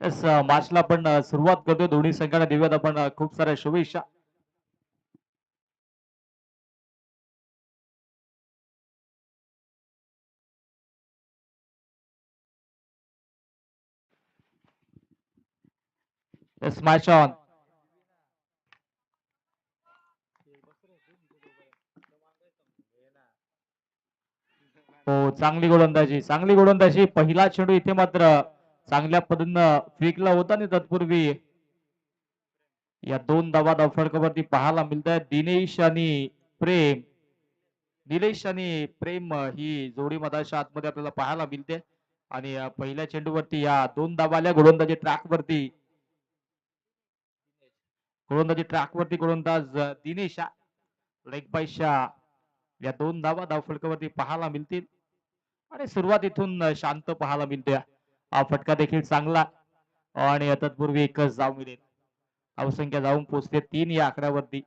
Yes मॅचला आपण सुरुवात करतो. दोन्ही संघांना देऊयात आपण खूप साऱ्या शुभेच्छा. Yes match on. हो चांगली गोलंदाजी पहिला चेंडू इथे मात्र चांगल्या पद्धतीनं फेकला होता आणि तत्पूर्वी या दोन धावा फलकावरती पाहायला मिळत आहेत. प्रेम निलेश आणि प्रेम ही जोडी मधाच्या आतमध्ये आपल्याला पाहायला मिळते आणि पहिल्या चेंडूवरती या दोन धावाल्या गोलंदाजी ट्रॅकवरती गोलंदाज दिनेश लेग बायशा या दोन धावा धावफलकावरती पाहायला मिळतील आणि सुरुवात इथून शांत पाहायला मिळते. हा फटका देखील चांगला आणि तत्पूर्वी एकच धाव मिळेल. धावसंख्या जाऊन पोहोचते 3 या आकड्यावरती.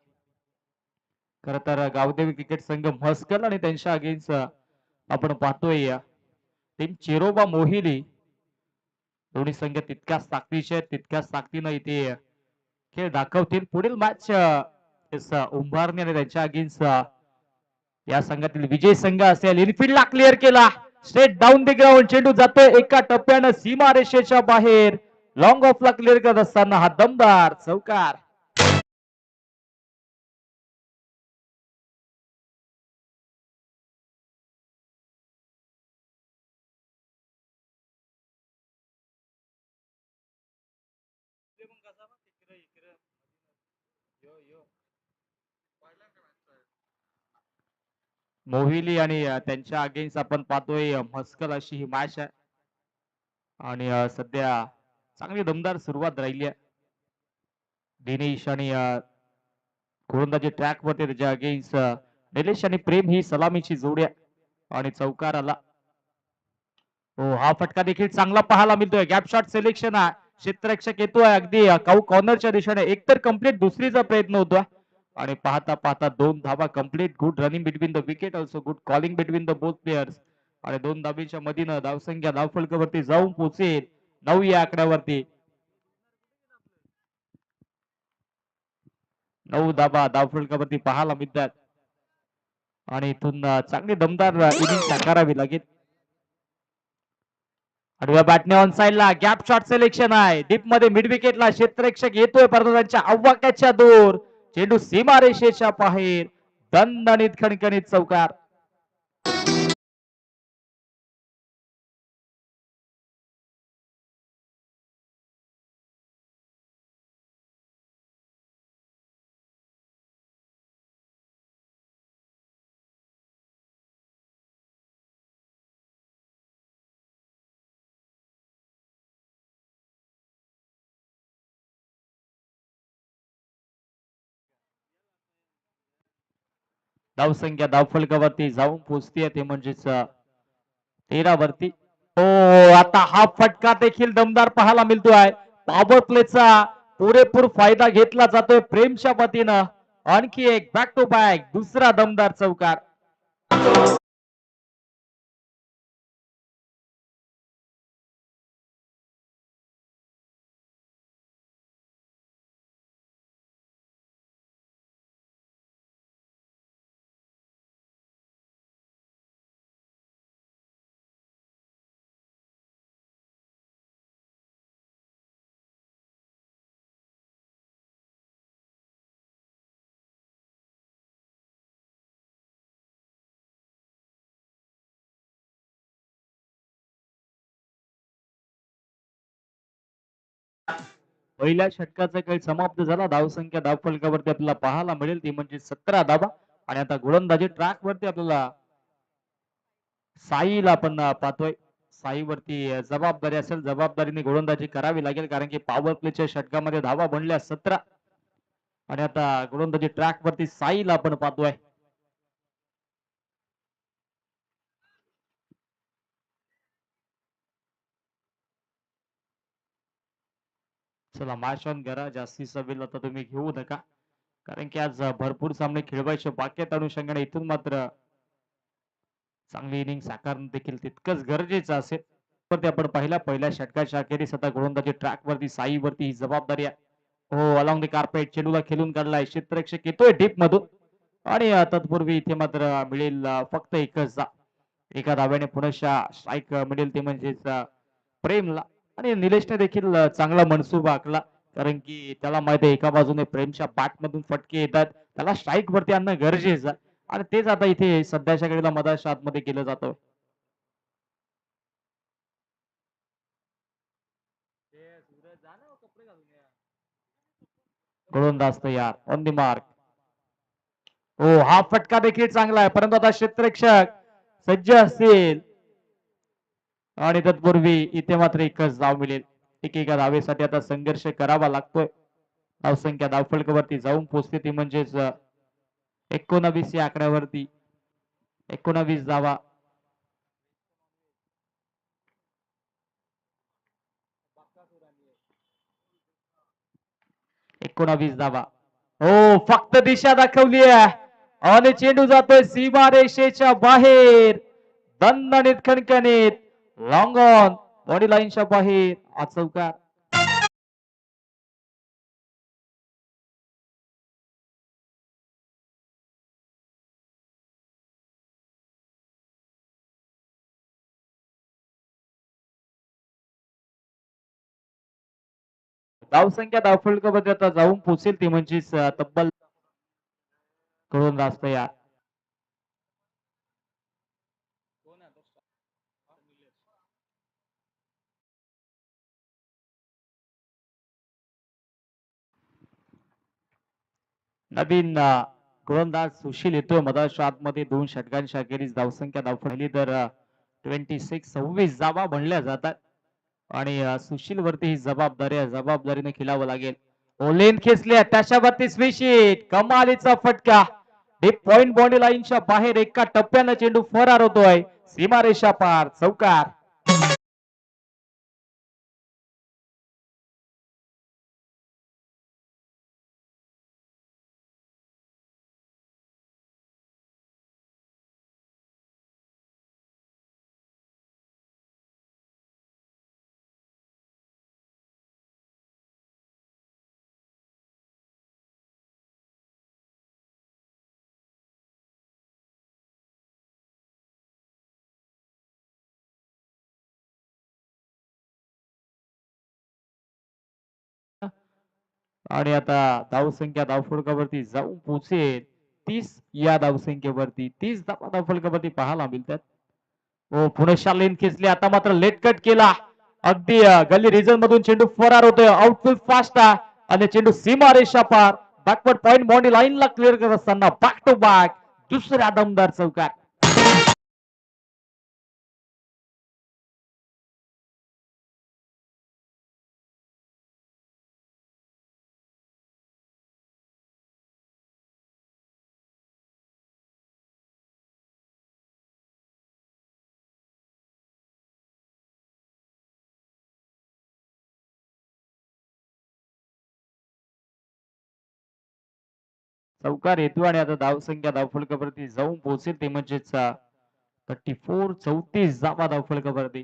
खर तर गावदेवी क्रिकेट संघ म्हस्कल आणि त्यांच्या अगेन्स्ट आपण पाहतोय टीम चिरोबा मोहिली दोन्ही संघ तितक्याच ताकदीचे आहेत, तितक्याच ताकदीनं इथे खेळ दाखवतील. पुढील मॅच उंभारणे आणि त्यांच्या अगेन्स्ट या संघातील विजय संघ असेल. इनफिल्डला क्लिअर केला, स्ट्रेट डाऊन द ग्राउंड. चेंडू जातोय एका टप्प्यानं सीमा रेषेच्या बाहेर. लॉंग ऑफला क्लिअर करत असताना हा दमदार चौकार. मोहिली आणि त्यांच्या अगेन्स्ट आपण पाहतोय म्हस्कल अशी ही मॅच आहे आणि सध्या चांगली दमदार सुरुवात राहिली आहे. दिनेश आणि गोलंदाजी ट्रॅक वरती त्याच्या अगेन्स्ट निलेश आणि प्रेम ही सलामीची जोडी आहे आणि चौकार आला. हो हा फटका देखील चांगला पाहायला मिळतोय. गॅप शॉट सिलेक्शन आहे. क्षेत्ररक्षक येतोय अगदी काऊ कॉर्नरच्या दिशेने. एकतर कंप्लीट दुसरीचा प्रयत्न होतोय आणि पाहता पाहता दोन धावा complete. Good running between the wicket, also good calling between the both players आणि दोन धाबीच्या मधीनं धावसंख्या धावफलकावरती जाऊन पोहोचेल 9 या आकड्यावरती. 9 धाबा धावफलकावरती पाहायला मिळतात आणि इथून चांगली दमदार इनिंग साकारावी लागेल. आडव्या बॅटने ऑन साइडला गॅप शॉट सिलेक्शन आहे. डीप मध्ये मिड विकेटला क्षेत्ररक्षक येतोय परंतु त्यांच्या आव्हाक्याच्या दूर. चेंडू सीमा रेषेच्या बाहेर. दणदणीत खणखणीत चौकार. धावसंख्या धावफलकावरती जाऊन पोहोचते ते म्हणजेच 13 वरती. हो आता हा फटका देखील दमदार पाहायला मिळतोय. पॉवर प्लेचा पुरेपूर फायदा घेतला जातोय प्रेमच्या वतीनं. आणखी एक बॅक टू बॅक दुसरा दमदार चौकार. पहिल्या षटकाचा खेळ समाप्त झाला. धावसंख्या धावफलकावरती आपल्याला पाहायला मिळेल ती म्हणजे 17 धावा आणि आता गोलंदाजी ट्रॅक वरती आपल्याला साईला आपण पाहतोय. साईवरती जबाबदारी असेल, जबाबदारीने गोलंदाजी करावी लागेल कारण की पॉवर प्लेच्या षटकामध्ये धावा बनल्या 17 आणि आता गोलंदाजी ट्रॅक वरती साईला आपण पाहतोय. चला मॅच ऑन करा. जास्तीचा वेळ आता तुम्ही घेऊ नका कारण की आज भरपूर सामने खेळवायचे बाकी आहेत अनुषंगाने इथून मात्र चांगली इनिंग साकारणं देखील तितकंच गरजेचं असेल. वरती आपण पहिल्या षटकाच्या अखेरीस आता गोलंदाजी ट्रॅक वरती साई वरती ही जबाबदारी आहे. हो, अलॉंग द कार्पेट चेंडूला खेळून काढलाय, क्षेत्ररक्षक येतोय डीप मधून आणि तत्पूर्वी इथे मात्र मिळेल फक्त एकच एका धाव्याने पुनश्च स्ट्राईक मिळेल ते म्हणजेच प्रेमला. आणि निलेशने देखील चांगला मनसुबा आखला, कारण की त्याला माहिती आहे एका बाजूने प्रेमच्या मधून फटके येतात, त्याला स्ट्राईक वरती आणणं गरजेचं आहे आणि तेच आता इथे सध्याच्या घडीला मधाच्या आतमध्ये केलं जातं. गोलंदाज तयार ऑन द मार्क. हो, हा फटका देखील चांगला आहे, परंतु आता क्षेत्ररक्षक सज्ज असतील आणि तत्पूर्वी इथे मात्र एकच धाव मिळेल. एकेका धावेसाठी आता संघर्ष करावा लागतोय. धावसंख्या धावफलकावरती जाऊन पोहोचते ती म्हणजेच 19 या आकड्यावरती. 19 धावा. 19 धावा. हो, फक्त दिशा दाखवली आहे आणि चेंडू जातोय सीमा रेषेच्या बाहेर. दणदणीत खणखणीत लॉंग ऑन बॉडी लाईनच्या बाहेर हा चौकार. धावसंख्या धावफलकामध्ये आता जाऊन पोहोचेल ती म्हणजेच तब्बल करून रास्त या नवीन गोलंदाज सुशील येतोय मधाच्या आतमध्ये 2 षटकांच्या अखेरीस धावसंख्या धावफळली तर 26 धावा म्हणल्या जातात आणि सुशील वरती ही जबाबदारीने खेळावं लागेल. ओलेन खेचल्या त्याच्यावरती स्विशिट कमालीचा फटका डीप पॉइंट बॉडी लाईनच्या बाहेर एका टप्प्यानं चेंडू फरार होतोय सीमारेषा पार चौकार. आणि आता धावसंख्या धावफलकावरती जाऊन पोहोचेल 30 या धावसंख्येवरती. 30 धावफलकावरती पाहायला मिळतात. हो, पुणे शालीन खेचले आता मात्र लेट कट केला. अगदी गल्ली रिजन मधून चेंडू फरार होतोय. आउटफील्ड फास्ट आहे आणि चेंडू सीमा रेषा पार बॅकवर्ड पॉइंट बाउंड्री लाईनला क्लिअर करत असताना बॅक टू बॅक दुसऱ्या दमदार चौकार. चौकार येतो आणि आता धावसंख्या धावफलकावरती जाऊन पोहोचेल ते म्हणजेच 34 धावा धावफलकावरती.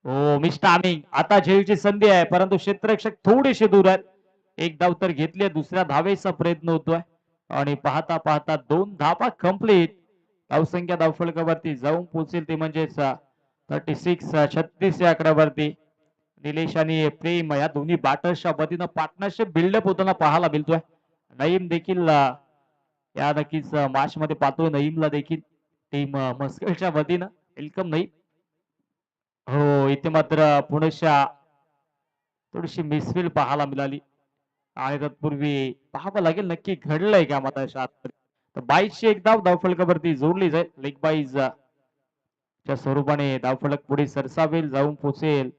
हो, मिस्टर आमिंग आता झेलची संधी आहे, परंतु क्षेत्ररक्षक थोडेसे दूर आहेत. एक धाव तर घेतली, दुसऱ्या धावेचा प्रयत्न होतोय आणि पाहता पाहता 2 धावा कंप्लीट. धावसंख्या धावफलकावरती जाऊन पोहोचेल ते म्हणजेच 36 या आकड्यावरती. निलेश आणि प्रेम या दोन्ही बॅटर्सच्या वतीनं पार्टनरशिप बिल्डअप होताना पाहायला मिळतोय. नईम देखील या नक्कीच मॅच मध्ये पाहतोय. नईमला देखील टीम मस्कलच्या वतीनं वेलकम नईम. हो, इथे मात्र पुणेच्या थोडीशी मिसफील पाहायला मिळाली आणि तत्पूर्वी पाहावं लागेल नक्की घडलंय का मताच्या आत. तर 22ची एक धाव धावफलकावरती जोडली जाईल. लेग बाईज च्या स्वरूपाने धावफलक पुढे सरसावेल जाऊन पोहोचेल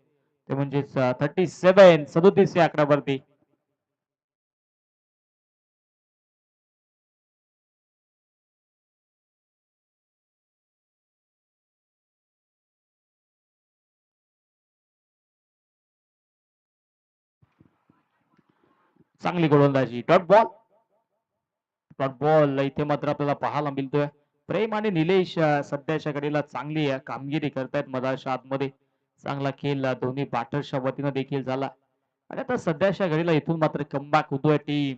ते म्हणजेच 37 या आकड्यावरती. चांगली गोलंदाजी डॉट बॉल. डॉट बॉल इथे मात्र आपल्याला पाहायला मिळतोय. प्रेम आणि निलेश सध्याच्या घडीला चांगली कामगिरी करतायत मधाच्या आतमध्ये. चांगला खेळ दोन्ही बॅटर्सच्या वतीनं देखील झाला. आणि आता सध्याच्या घडीला इथून मात्र कमबॅक होतोय टीम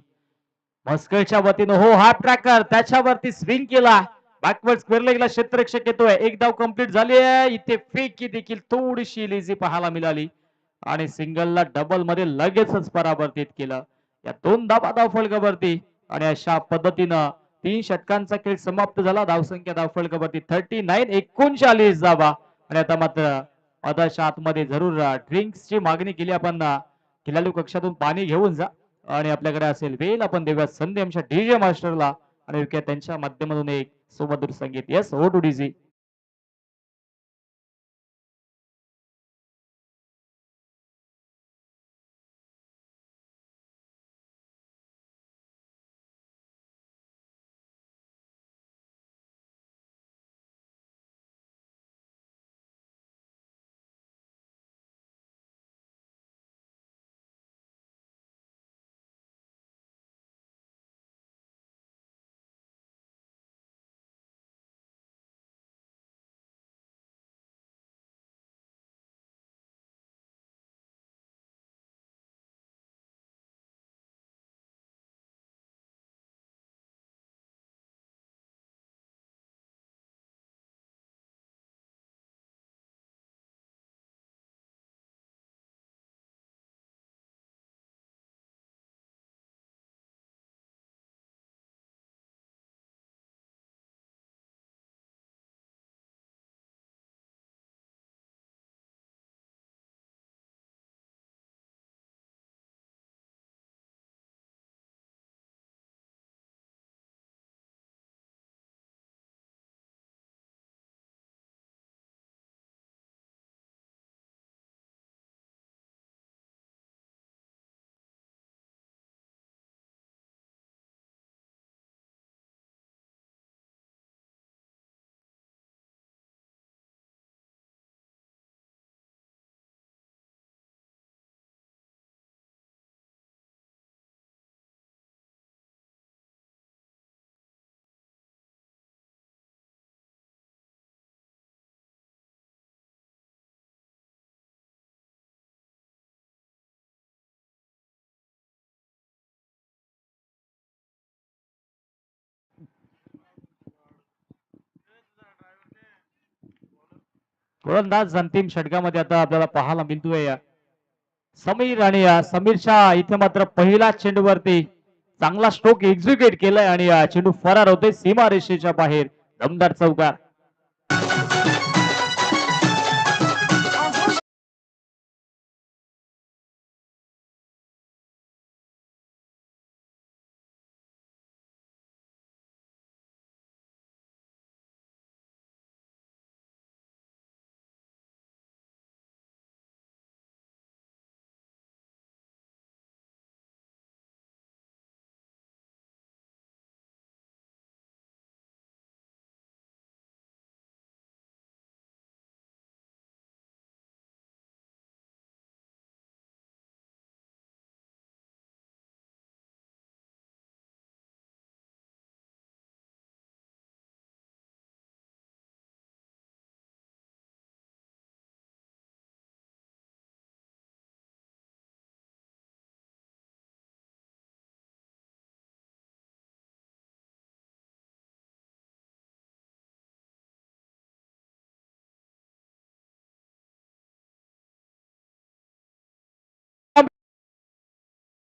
मस्करच्या वतीनं. हो, हाफ ट्रॅकर त्याच्यावरती स्विंग केला. बॅकवर्ड स्क्वेअर लेगला क्षेत्ररक्षक येतोय. एक धाव कंप्लीट झाली आहे. इथे फेकी देखील थोडीशी लेझी पाहायला मिळाली आणि सिंगलला डबल मध्ये लगेचच परावर्तित केलं. या 2 धावा धावफलकावरती आणि अशा पद्धतीनं 3 षटकांचा खेळ समाप्त झाला. धावसंख्या धावफलकावरती 39 39 धावा. आणि आता मात्र मधाच्या आतमध्ये जरूर ड्रिंक्सची मागणी केली आपण. खेळाडू कक्षातून पाणी घेऊन जा आणि आपल्याकडे असेल वेळ आपण देऊया संधी आमच्या डीजे मास्टरला आणि त्यांच्या माध्यमातून एक सुमधुर संगीत. Yes, O two DG. गोलंदाज अंतिम षटकामध्ये आता आपल्याला पाहायला मिळतोय समीर. आणि समीरच्या इथे मात्र पहिला चेंडूवरती चांगला स्ट्रोक एक्झिक्यूट केलाय आणि चेंडू फरार होतोय सीमा रेषेच्या बाहेर. दमदार चौकार.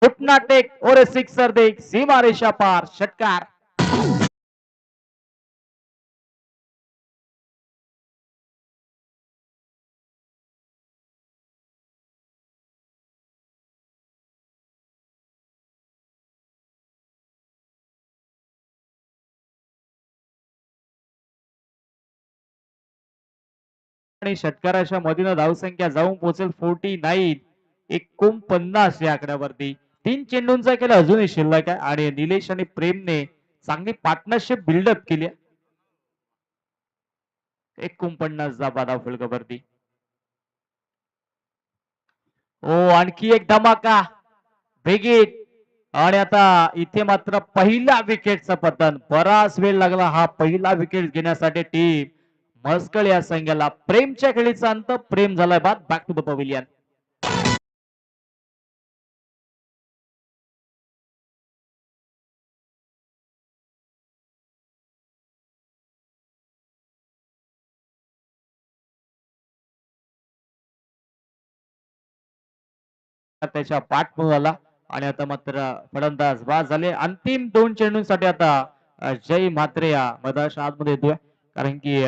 घुटना टेक और सिक्सर देख सीमा रेषा पार. षटकार. आणि षटकाराच्या मधील धावसंख्या जाऊन पोहोचेल 49 49 या आकड्यावरती. 3 चेंडूंचा केला अजूनही शिल्लक आहे आणि निलेश आणि प्रेमने चांगली पार्टनरशिप बिल्डअप केली. 49 धावा धावफलकावरती. हो, आणखी एक धमाका. बेगीत आणि आता इथे मात्र पहिल्या विकेटचं पतन. बराच वेळ लागला हा पहिला विकेट घेण्यासाठी टीम मस्कळ या संघाला. प्रेमच्या खेळीचा अंत, प्रेम झालाय बाद. Back to the pavilion. त्याच्या पाठमुळाला आणि आता मात्र फलंदाज बाद झाले. अंतिम 2 चेंडूंसाठी आता जय म्हात्रे या मैदानाच्या आतमध्ये येतोय. कारण की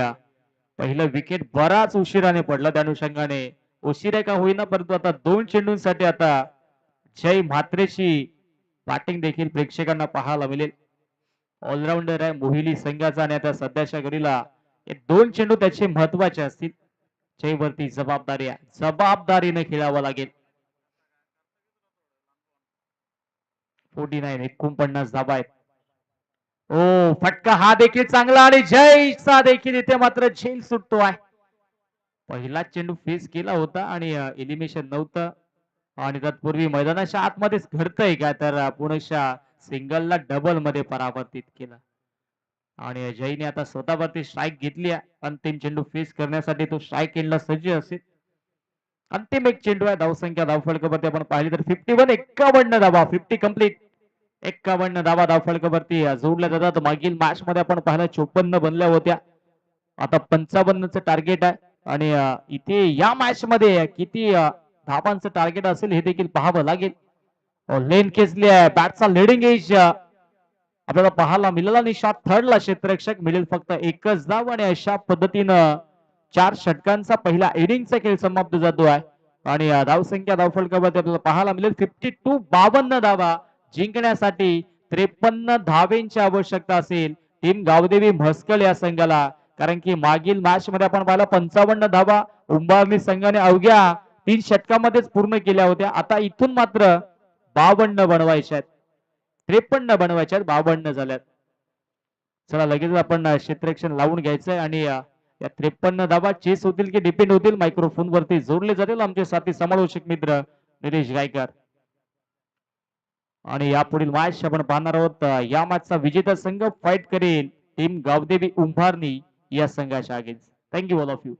पहिलं विकेट बराच उशिराने पडलं, त्या अनुषंगाने उशिरा का होईना परंतु आता 2 चेंडूंसाठी आता जय म्हात्रेची बॅटिंग देखील प्रेक्षकांना पाहायला मिळेल. ऑलराऊंडर आहे मोहिली संघाचा आणि आता सध्याच्या घडीला हे 2 चेंडू त्याचे महत्वाचे असतील. जयवरती जबाबदारी आहे, जबाबदारीने खेळावं लागेल. 49 49 धाबा आहेत. ओ फटका हा देखील चांगला आणि जयचा देखील इथे मात्र झेल सुटतो आहे. पहिला चेंडू फेस केला होता आणि एलिमिनेशन नव्हतं आणि तत्पूर्वी मैदानाच्या आतमध्येच घडतंय का तर पुणेच्या सिंगलला डबल मध्ये परावर्तित केलं आणि जयने आता स्वतःवरती स्ट्राईक घेतली आहे. अंतिम चेंडू फेस करण्यासाठी तो स्ट्राईक एंडला सज्ज असेल. अंतिम एक चेंडू आहे. धावसंख्या धावफलकावरती आपण पाहिली तर 51 51 धावा 50 कंप्लीट. 51 धावा धावफलकावरती जोडल्या जातात. मागील मॅच मध्ये आपण पाहिलं 54 बनल्या होत्या. आता 55चं टार्गेट आहे आणि इथे या मॅच मध्ये किती धावांचं टार्गेट असेल हे देखील पाहावं लागेल. लेन खेचली आहे. बॅटचा लिडिंग एज आपल्याला पाहायला मिळाला आणि शॉट थर्डला क्षेत्ररक्षक मिळेल फक्त एकच धाव आणि अशा पद्धतीनं 4 षटकांचा पहिला इनिंगचा खेळ समाप्त जातो आहे आणि धावसंख्या धावफलकावरती आपल्याला पाहायला मिळेल 52 52 धावा जिंकण्यासाठी 53 धावेंची आवश्यकता असेल टीम गावदेवी म्हस्कल या संघाला. कारण की मागील मॅच मध्ये आपण पाहिलं 55 धावा उंबारली संघाने अवघ्या 3 षटकामध्येच पूर्ण केल्या होत्या. आता इथून मात्र 52 बनवायच्या आहेत. 53 बनवायच्या आहेत, 52 झाल्यात. चला लगेच आपण क्षेत्ररक्षण लावून घ्यायचंय आणि या 53 धावा चेस होतील की डिपेंड होतील मायक्रोफोन वरती जोडले जातील आमचे साथी समालोचक मित्र निलेश गायकर. आणि यापुढील मॅच आपण पाहणार आहोत. या मॅचचा विजेता संघ फाईट करेल टीम गावदेवी उंभारणी या संघाच्या against. Thank you all of you.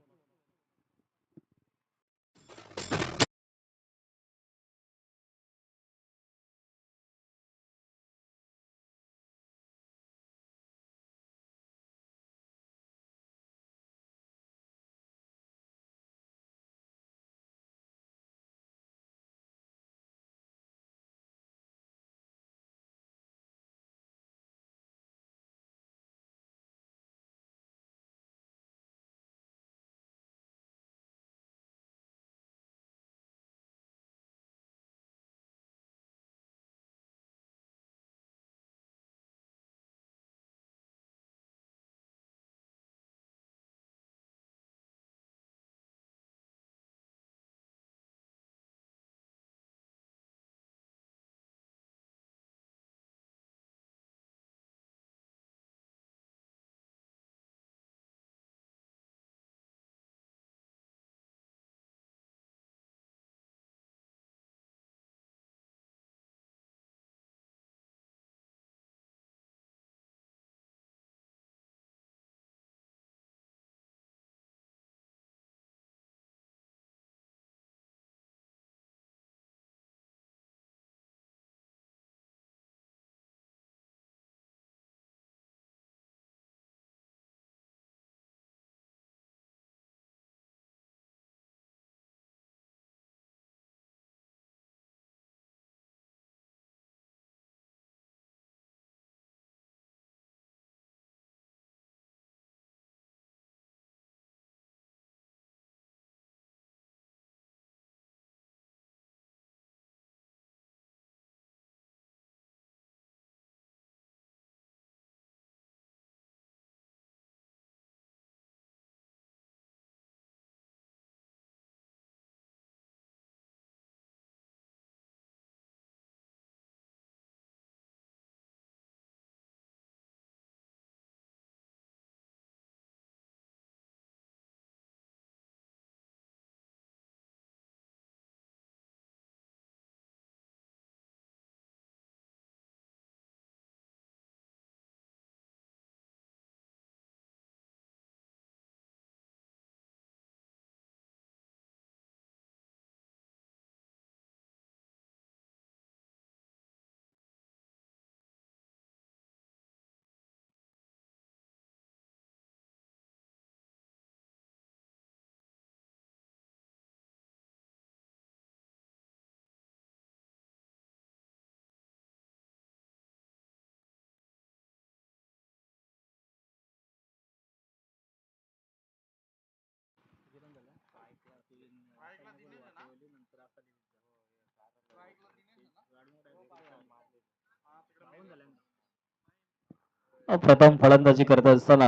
प्रथम फलंदाजी करत असताना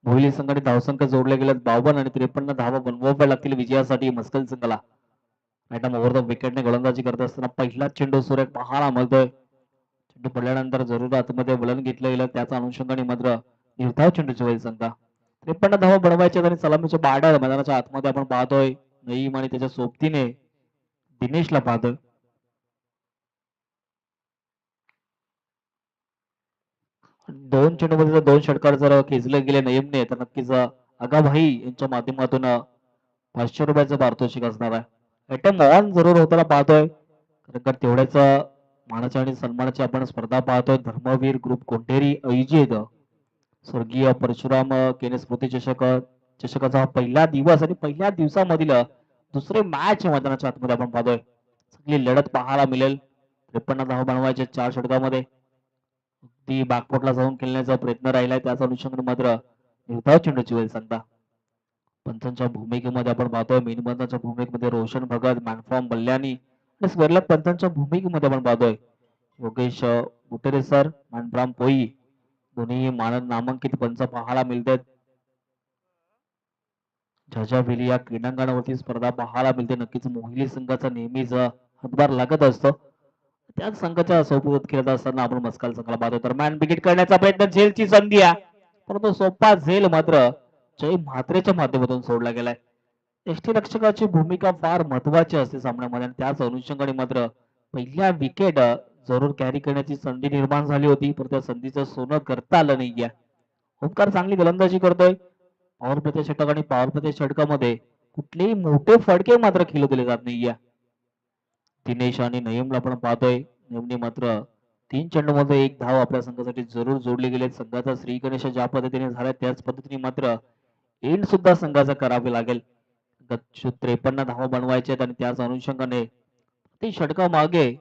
मोहिली संघाने धावसंख्या जोडले गेले 52 आणि 53 धावा बनवाव्या लागतील विजयासाठी मस्कल संघाला. मॅडम ओव्हर द विकेटने गोलंदाजी करत असताना पहिला चेंडू सुरेख पाहायला मिळतोय. चेंडू पडल्यानंतर जरूर आतमध्ये वलन घेतलं गेलं, त्याचा अनुषंगाने मात्र निर्धाव चेंडूची वेळ संघा 53 धावा बनवायच्या आणि सलामीच्या बाड्या मैदानाच्या आतमध्ये आपण पाहतोय. नईम आणि त्याच्या सोबतीने दिनेशला पाहतोय. दोन चेंडूमध्ये जर दोन षटकार जर खेचले गेले नईमने तर नक्कीच आगाभाई यांच्या माध्यमातून 500 रुपयाचं पारितोषिक असणार आहे. आयटम ऑन जरूर होताना पाहतोय, कारण का तेवढ्याच मानाच्या आणि सन्मानाची आपण स्पर्धा पाहतोय. धर्मवीर ग्रुप कोंढेरी आयोजित स्वर्गीय परशुराम केने स्मृती चषकाचा पहिला दिवस आणि पहिल्या दिवसामधील दुसरे मॅच मैदानाच्या आतमध्ये आपण पाहतोय. चांगली लढत पाहायला मिळेल. 53 धावा बनवायचे 4 षटकामध्ये. ती बॅकफुटला जाऊन खेळण्याचा प्रयत्न राहिलाय, त्याच अनुषंगाने मात्र निर्धाव चेंडूची वेळ सांगता. पंचांच्या भूमिकेमध्ये आपण पाहतोय मेनबंधाच्या भूमिकेमध्ये रोशन भगत, मॅनफ्रॉम बल्ल्यानी आणि स्वर्लक पंचांच्या भूमिकेमध्ये आपण पाहतोय योगेश गुटेरे सर, मॅनफ्रॉम पोई, दोन्ही मानद नामांकित पंच पाहायला मिळतात. झजाविली या क्रीडांगणावरती स्पर्धा पाहायला मिळते. नक्कीच मोहिली संघाचा नेहमीच हातभार लागत असतो. त्याच संघाच्या सोबत खेळत असताना आपण मस्काल संघाला पाहतो. दरम्यान विकेट करण्याचा प्रयत्न, झेलची संधी आहे, परंतु सोपा झेल मात्र जय म्हात्रेच्या माध्यमातून सोडला गेलाय. यष्टीरक्षकाची भूमिका फार महत्वाची असते सामन्यामध्ये आणि त्याच अनुषंगाने मात्र पहिल्या विकेट जरूर कॅरी करण्याची संधी निर्माण झाली होती, पण त्या संधीचं सोनं करता आलं नाहीये. ओंकार चांगली गोलंदाजी करतोय. पॉवर प्लेच्या षटक आणि पॉवर प्लेच्या षटकामध्ये कुठलेही मोठे फडके मात्र खेळू दिले जात नाहीये. दिनेश आणि नयमला आपण पाहतोय. नयमने मात्र 3 चेंडूमध्ये 1 धाव आपल्या संघासाठी जरूर जोडले गेले. संघाचा श्री गणेश ज्या पद्धतीने झाला त्याच पद्धतीने मात्र एंड सुद्धा संघाचा करावे लागेल. 53 धावा बनवायचे आणि त्याच अनुषंगाने ते षटका मागे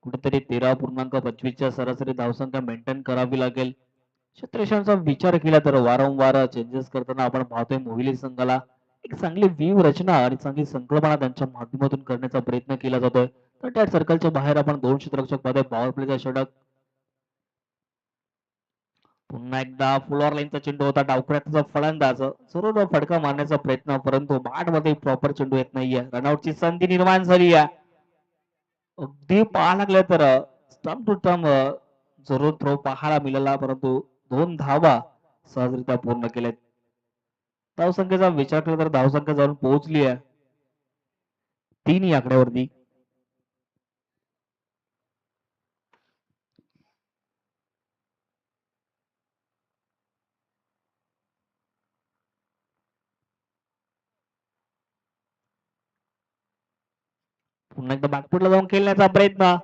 कुठेतरी 13.25च्या सरासरी धावसंख्या मेंटेन करावी लागेल. क्षेत्ररक्षणाचा विचार केला तर वारंवार चेंजेस करताना आपण पाहतोय मोहिली संघाला एक चांगली व्यूह रचना आणि चांगली संकल्पना त्यांच्या माध्यमातून करण्याचा प्रयत्न केला जातोय. तर त्या सर्कलच्या बाहेर आपण 2 क्षेत्ररक्षक पाहतोय. पॉवर प्लेचा षटक पुन्हा एकदा फुलवर लाईनचा चेंडू होता. डावखुऱ्याचा फलंदाज जरूर फटका मारण्याचा प्रयत्न, परंतु बॅट मध्ये प्रॉपर चेंडू येत नाहीये. रनआउटची संधी निर्माण झाली आहे. अगदी पाहा लागले तर स्टंप टू स्टंप जरूर थ्रो पाहायला मिळाला, परंतु 2 धावा सहजरित्या पूर्ण केल्यात. धावसंख्येचा विचार केला तर धावसंख्या जाऊन पोहोचली आहे 3 या आकड्यावरती. पुन्हा एकदा बॅकफुटला जाऊन खेळण्याचा प्रयत्न,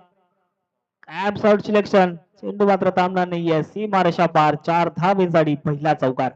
कॅप शॉट सिलेक्शन, चेंडू मात्र थांबणार नाहीये. सीमारेषा पार 4 धावेसाठी पहिला चौकार.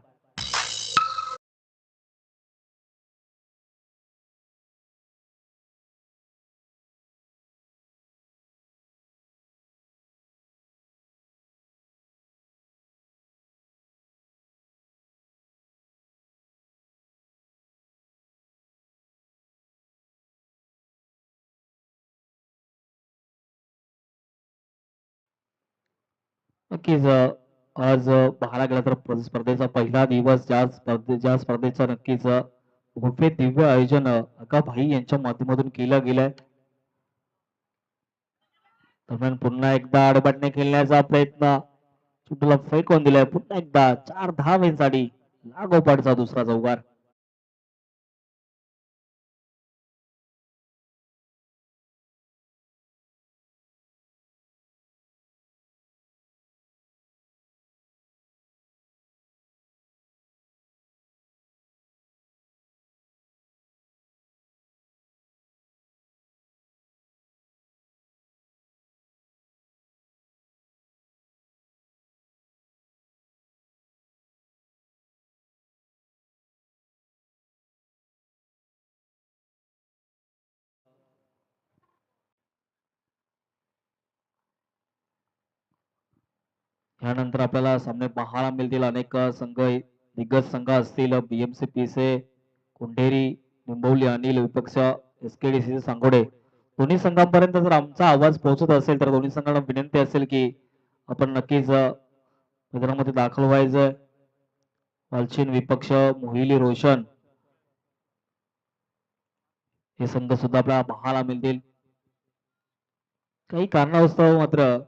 नक्कीच आज पाहायला गेला तर स्पर्धेचा पहिला दिवस, ज्या स्पर्धेचं नक्कीच भव्य दिव्य आयोजन अकाभाई यांच्या माध्यमातून केलं गेलंय. दरम्यान पुन्हा एकदा आडबाटने खेळण्याचा प्रयत्न, चेंडूला फेकून दिलाय. पुन्हा एकदा 4 धावेसाठी लागोपाठचा दुसरा चौकार. यानंतर आपल्याला सामने पाहायला मिळतील. अनेक संघ, दिग्गज संघ असतील. बीएमसी पीसे, कुंढेरी, निंबवली, अनिल, विपक्ष SKDC सांगोडे. दोन्ही संघांपर्यंत जर आमचा आवाज पोहोचत असेल तर दोन्ही संघांना विनंती असेल की आपण नक्कीच मैदानामध्ये दाखल व्हायचं. वालचीन विपक्ष मोहिली रोशन हे संघ सुद्धा आपल्याला पाहायला मिळतील. काही कारणास्तव मात्र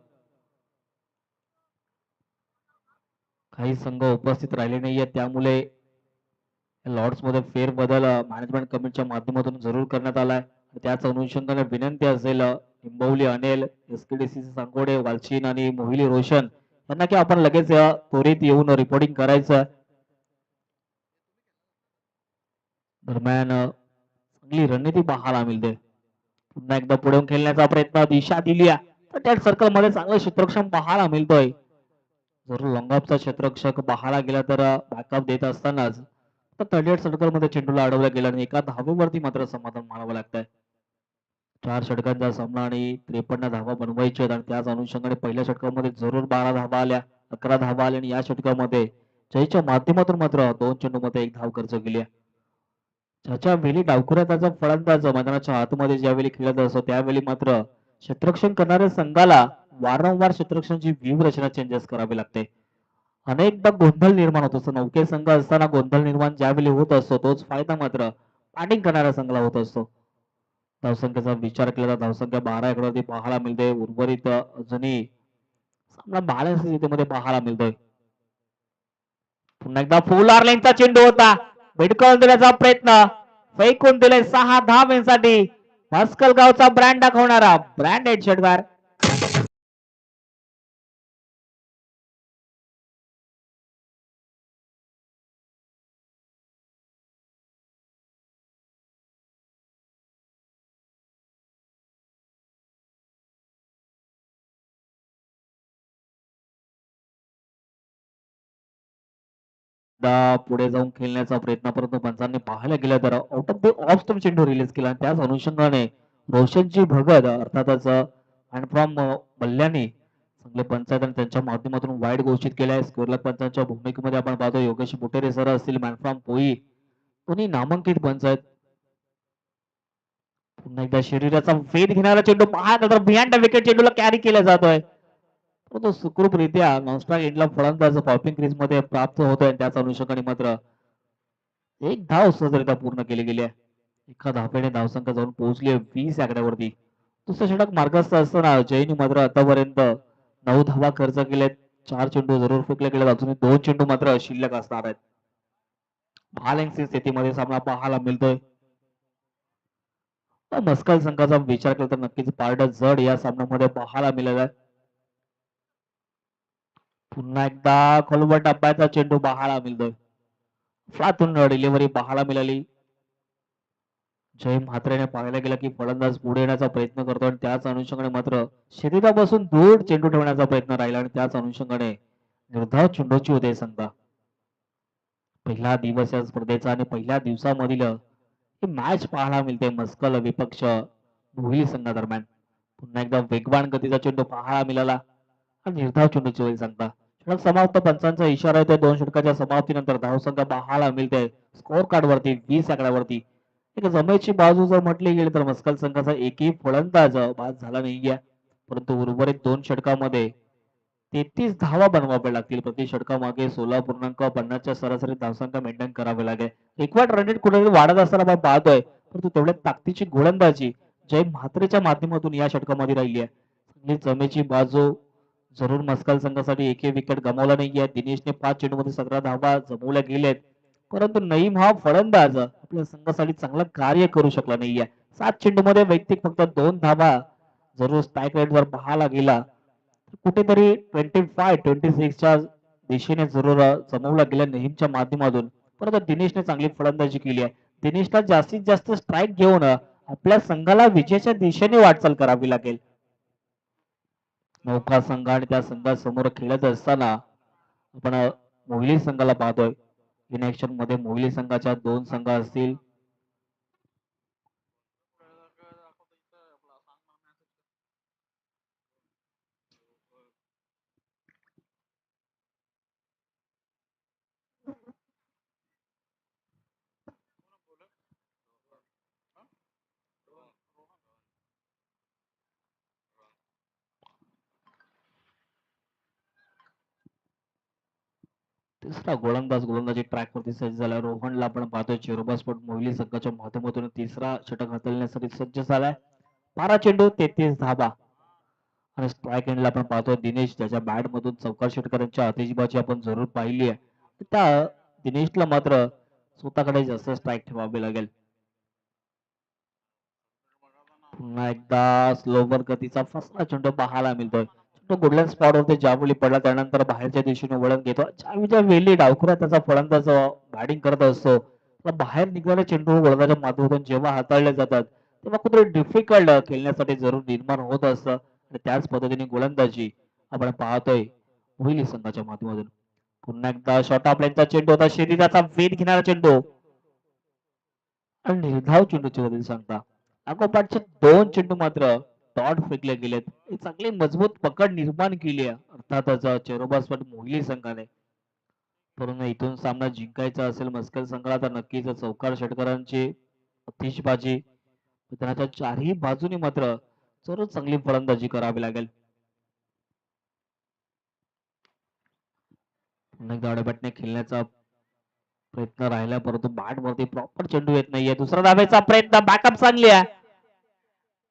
काही संघ उपस्थित राहिले नाहीयेत, त्यामुळे लॉर्ड्स मध्ये फेरबदल मॅनेजमेंट कमिटीच्या माध्यमातून जरूर करण्यात आलाय. त्याच अनुषंगाने विनंती असेल निंबवली अनिल, SKDC सांगोडे, वालचीन आणि मोहिली रोशन यांना की आपण लगेच त्वरित येऊन रिपोर्टिंग करायचं. दरम्यान चांगली रणनीती पाहायला मिळते. पुन्हा एकदा पुढे खेळण्याचा प्रयत्न, दिशा दिली तर त्या सर्कल मध्ये चांगलं क्षेत्ररक्षण पाहायला मिळतोय. जर लॉंगऑफचा क्षेत्ररक्षक पाहायला गेला तर बॅकअप देत असतानाच तर 38 सर्कल मध्ये चेंडूला अडवला गेला आणि एका धावेवरती मात्र समाधान मानावं लागतंय. 4 षटकांचा सामना आणि 53 धावा बनवायच्या आणि त्याच अनुषंगाने पहिल्या षटकामध्ये जरूर 12 धावा आल्या, 11 धावा आल्या आणि या षटकामध्ये जयच्या माध्यमातून मात्र 2 चेंडूमध्ये 1 धाव खर्च केली. ज्याच्या वेळी डावखुऱ्या त्याचा फलंदाज मैदानाच्या आतमध्ये ज्यावेळी खेळत असतो त्यावेळी मात्र क्षेत्ररक्षण करणाऱ्या संघाला वारंवार क्षेत्ररक्षणाची व्यूहरचना चेंजेस करावी लागते. अनेकदा गोंधळ निर्माण होत असतो. नौके संघ असताना गोंधळ निर्माण ज्यावेळी होत असतो तोच फायदा मात्र बॅटिंग करणाऱ्या संघाला होत असतो. धावसंख्येचा विचार केला तर धावसंख्या 12 एकरावरती पाहायला मिळते. उर्वरित अजूनही सामना बॅलन्स स्थितीमध्ये पाहायला मिळतोय. पुन्हा एकदा फुल लेंथचा चेंडू होता, भिडकवून देण्याचा प्रयत्न, फेकून दिले 6 धावांसाठी मस्कल गावचा ब्रँड दाखवणारा ब्रँडेड षटकार. पुढे जाऊन खेळण्याचा प्रयत्न परंतु पंचांनी पाहायला गेलं तर out of the off stump चेंडू रिलीज केला आणि त्याच अनुषंगाने रोशनची भगत अर्थातच अँड फ्रॉम मल्ल्यानी चांगले पंचायत आणि त्यांच्या माध्यमातून वाईट घोषित केल्या. स्कोरलक पंचांच्या भूमिकेमध्ये आपण पाहतो योगेश बुटेरे सर असतील, मॅन फ्रॉम पोई दोन्ही नामांकित पंच आहेत. पुन्हा एकदा शरीराचा वेध घेणारा चेंडू पाहत तर बिहाइंड विकेट चेंडूला कॅरी केला जातोय. तो सुखरूपरित्या नॉनस्ट्राईक एंडला फलंदाज पॉपिंग क्रीज मध्ये प्राप्त होतोय. त्याच अनुषंगाने मात्र एक धाव सहजरित्या पूर्ण केली गेली आहे. एका धावेने धावसंख्या जाऊन पोहोचली 20 आकड्यावरती. दुसरं षटक मार्गस्थ असताना जयनी मात्र आतापर्यंत 9 धावा खर्च केलेत. 4 चेंडू जरूर फेकले गेले, अजून 2 चेंडू मात्र शिल्लक असणार आहेत. बॅलन्सिंग स्थितीमध्ये सामना पाहायला मिळतोय. मस्कल संघाचा विचार केला तर नक्कीच पारड जड या सामन्यामध्ये पाहायला मिळाला आहे. पुन्हा एकदा खोलवर डब्याचा चेंडू पाहायला मिळतोय. फ्लातून डिलिव्हरी पाहायला मिळाली. जय म्हात्रेने पाहायला गेला की फलंदाज पुढे येण्याचा प्रयत्न करतो आणि त्याच अनुषंगाने मात्र शरीरापासून दूर चेंडू ठेवण्याचा प्रयत्न राहिला आणि त्याच अनुषंगाने निर्धाव चेंडूची होते संघ. पहिला दिवस या स्पर्धेचा आणि पहिल्या दिवसामधील मॅच पाहायला मिळते मस्कल विपक्ष मोहिली संघादरम्यान. पुन्हा एकदा वेगवान गतीचा चेंडू पाहायला मिळाला आणि निर्धाव चेंडूची होईल संघ. षटक समाप्त, पंचांचा इशारा येतोय. 2 षटकाच्या समाप्तीनंतर धावसंख्या पाहायला मिळते स्कोर कार्ड वरती 20 आकड्यावरती. एक जमेची बाजू जर म्हटली गेली तर मस्कल संघाचा एकही फलंदाज बाद झाला नाहीये, परंतु उर्वरित 2 षटकामध्ये 33 धावा बनवाव्या लागतील. प्रति षटकामागे 16.50च्या सरासरी धावसंख्या मेंटेन करावी लागेल. रिक्वायर्ड रन रेट कुठेतरी वाढत असताना आपण पाहतोय, परंतु तेवढ्या ताकदीची गोलंदाजी जय म्हात्रेच्या माध्यमातून या षटकामध्ये राहिली आहे. चांगली जमेची बाजू जरूर मस्कल संघासाठी एकही विकेट गमावला नाहीये. दिनेशने 5 चेंडूमध्ये 17 धावा जमवल्या गेलेत, परंतु नईम हा फलंदाज आपल्या संघासाठी चांगलं कार्य करू शकला नाहीये. 7 चेंडूमध्ये वैयक्तिक फक्त 2 धावा जरूर स्ट्राईक रेट जर पाहायला गेला कुठेतरी 25-26च्या दिशेने जरूर जमवला गेल्या नईमच्या माध्यमातून, परंतु दिनेशने चांगली फलंदाजी केली आहे. दिनेशला जास्तीत जास्त स्ट्राईक घेऊन आपल्या संघाला विजयाच्या दिशेने वाटचाल करावी लागेल. नौका संघ आणि त्या संघासमोर खेळत असताना आपण मोहिली संघाला पाहतोय. इन ऍक्शन मध्ये मोहिली संघाच्या 2 संघ असतील. दुसरा गोलंदाज गोलंदाजी ट्रॅकवरती सज्ज झाला. रोहनला आपण पाहतोय चेरोबा स्पोर्ट मोहिली संघाच्या माध्यमातून तिसरा षटक हाताळण्यासाठी सज्ज झालाय. 12 चेंडू 33 धाबा आणि स्ट्राईक एंडला आपण पाहतोय दिनेश, ज्याच्या बॅट मधून चौकार षटकारांची आतिषबाजी आपण जरूर पाहिली आहे. त्या दिनेशला मात्र स्वतःकडे जास्त स्ट्राईक ठेवावे लागेल. पुन्हा एकदा स्लोवर गतीचा फसला चेंडू पाहायला मिळतोय. तो गोल्डन स्पॉट वरती ज्यावेळी पडला त्यानंतर बाहेरच्या दिशेने वळण घेतो. ज्या वेळी डावखुरा त्याचा फलंदाज बॅटिंग करत असतो, बाहेर निघणारे चेंडू गोलंदाजाच्या माध्यमातून जेव्हा हाताळले जातात तेव्हा कुठे डिफिकल्ट खेळण्यासाठी जरूर निर्माण होत असतं. आणि त्याच पद्धतीने गोलंदाजी आपण पाहतोय मोहिली संघाच्या माध्यमातून. पुन्हा एकदा शॉर्ट ऑफ लाईनचा चेंडू होता, शरीराचा वेध घेणारा चेंडू आणि निर्धाव चेंडूची वरील सांगता. लागोपाठचे 2 चेंडू मात्र डॉट फेकले गेलेत. एक चांगली मजबूत पकड निर्माण केली आहे अर्थातच चेरोबा स्पोर्ट मोहिली संघाने. परंतु इथून सामना जिंकायचा असेल मस्कर संघाला तर नक्कीच चौकार षटकारांची आतिषबाजी मैदानाच्या चारही बाजूनी मात्र जरूर चांगली फलंदाजी करावी लागेल. बॅटने खेळण्याचा प्रयत्न राहिला परंतु बॅट वरती प्रॉपर चेंडू येत नाहीये. दुसरा धावेचा प्रयत्न, बॅकअप चांगली आहे.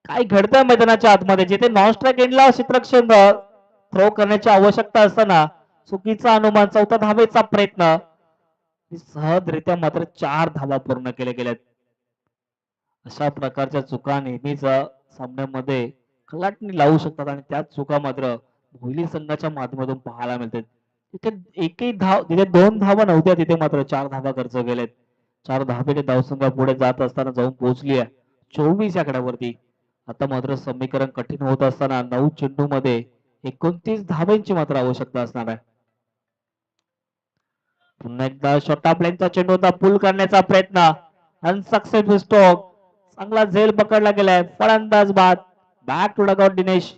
काय घडतंय मैदानाच्या आतमध्ये, जिथे नॉन स्ट्राईक एंडला क्षेत्ररक्षण थ्रो करण्याची आवश्यकता असताना चुकीचा अनुमान. चौथा धावेचा प्रयत्न, सहजरित्या मात्र 4 धावा पूर्ण केल्या गेल्यात. अशा प्रकारच्या चुका नेहमीच सामन्यामध्ये कलाटणी लावू शकतात आणि त्याच चुका मात्र मोहिली संघाच्या माध्यमातून पाहायला मिळतात. तिथे 2 धावा नव्हत्या, तिथे मात्र 4 धावा खर्च केल्यात. 4 धावेने धावसंघ पुढे जात असताना जाऊन पोहोचली आहे 24 आकड्यावरती. आता मात्र समीकरण कठीण होत असताना 9 चेंडू मध्ये 29 धावेंची मात्र आवश्यकता असणार आहे. पुन्हा एकदा शॉर्ट ऑफ लाईनचा चेंडू होता, पुल करण्याचा प्रयत्न, अनसक्सेसफुल स्ट्रोक. चांगला झेल पकडला गेलाय, फलंदाज बाद. Back to dugout Dinesh.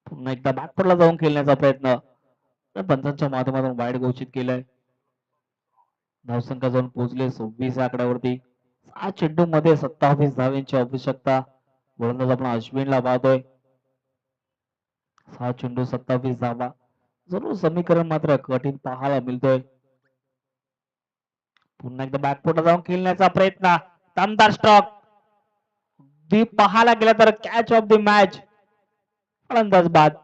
पुन्हा एकदा बॅकफुटला जाऊन खेळण्याचा प्रयत्न, पंचांच्या माध्यमातून वाईट घोषित केलंय. धावसंख्या जाऊन पोहोचले 26 आकड्यावरती. 7 चेंडू मध्ये 27 धावेंची आवश्यकता. गोलंदाज आपण अश्विनला पाहतोय. 6 चेंडू 27 धावा, जरूर समीकरण मात्र कठीण पाहायला मिळतोय. पुन्हा एकदा बॅकफुटला जाऊन खेळण्याचा प्रयत्न. दमदार स्ट्रोक. दी पाहायला गेला तर कॅच ऑफ द मॅच. फलंदाज बाद.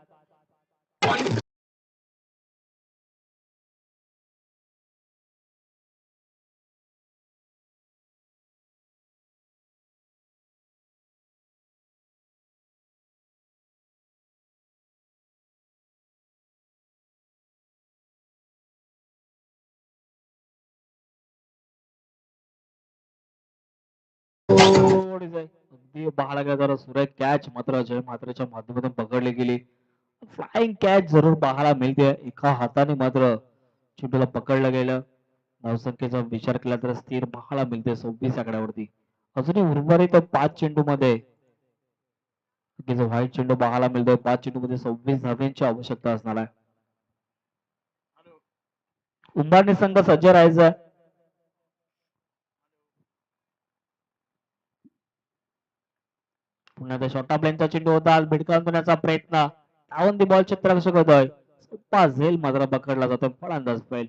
अगदी पाहायला गेला तर सुरेख कॅच मात्र जय मात्रेच्या माध्यमातून पकडली गेली. फ्लाइंग कॅच जरूर पाहायला मिळते. एका हाताने मात्र चेंडूला पकडलं गेलं. धावसंख्येचा विचार केला तर स्थिर पाहायला मिळते 26 आकड्यावरती. अजूनही उर्वरित 5 चेंडू मध्ये व्हाईट चेंडू पाहायला मिळतोय. 5 चेंडू मध्ये 26 धावांची आवश्यकता असणार आहे. उंबारणी संघ सज्ज राहायचा. पुन्हा त्या शॉर्ट प्लेनचा चेंडू होता. भिडकावण्याचा प्रयत्न. धावून दी बॉल क्षेत्ररक्षक होतोय. सोपा झेल मात्र पकडला जातोय. फलंदाज फैल.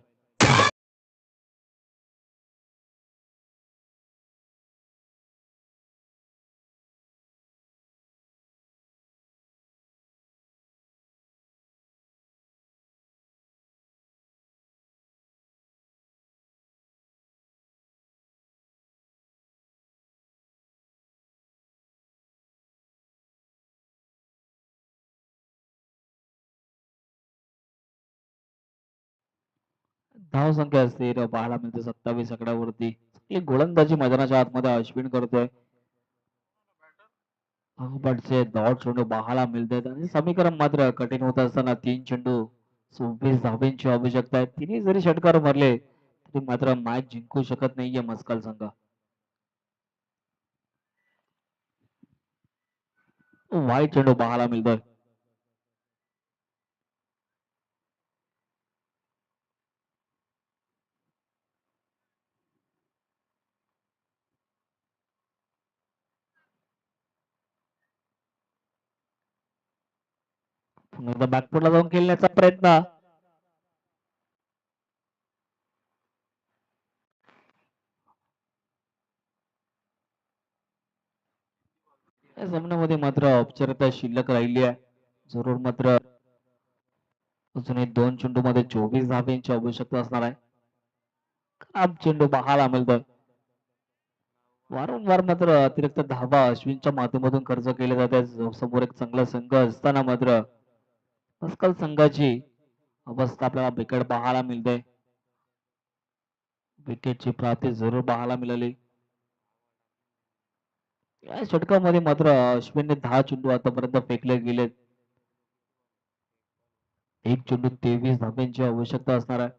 धाव संख्या असते पाहायला मिळते 27 आकड्यावरती. एक गोलंदाजी मैदानाच्या आतमध्ये अश्विन करतोय. अकबरचे डॉट चेंडू पाहायला मिळतात आणि समीकरण मात्र कठीण होत असताना 3 चेंडू 26 धावांची आवश्यकता आहे. तिन्ही जरी षटकार मारले तरी मात्र मॅच जिंकू शकत नाहीये मस्कल संघ. वाईट चेंडू पाहायला मिळतोय. पुन्हा एकदा बॅकफुटला जाऊन खेळण्याचा प्रयत्न. या सामन्यामध्ये मात्र औपचारिकता शिल्लक राहिली आहे. जरूर मात्र अजूनही 2 चेंडू मध्ये 24 धावांची आवश्यकता असणार आहे. खराब चेंडू पाहायला मिळतोय. वारंवार मात्र अतिरिक्त धावा अश्विनच्या माध्यमातून खर्च केले जाते. समोर एक चांगला संघ असताना मात्र मस्कल संघाची अवस्था आपल्याला बिकट पाहायला मिळते. विकेटची प्राप्ती जरूर पाहायला मिळाली. या षटकामध्ये मात्र अश्विनने 10 चेंडू आतापर्यंत फेकले गेलेत. एक चेंडू 23 धावांची आवश्यकता असणार आहे.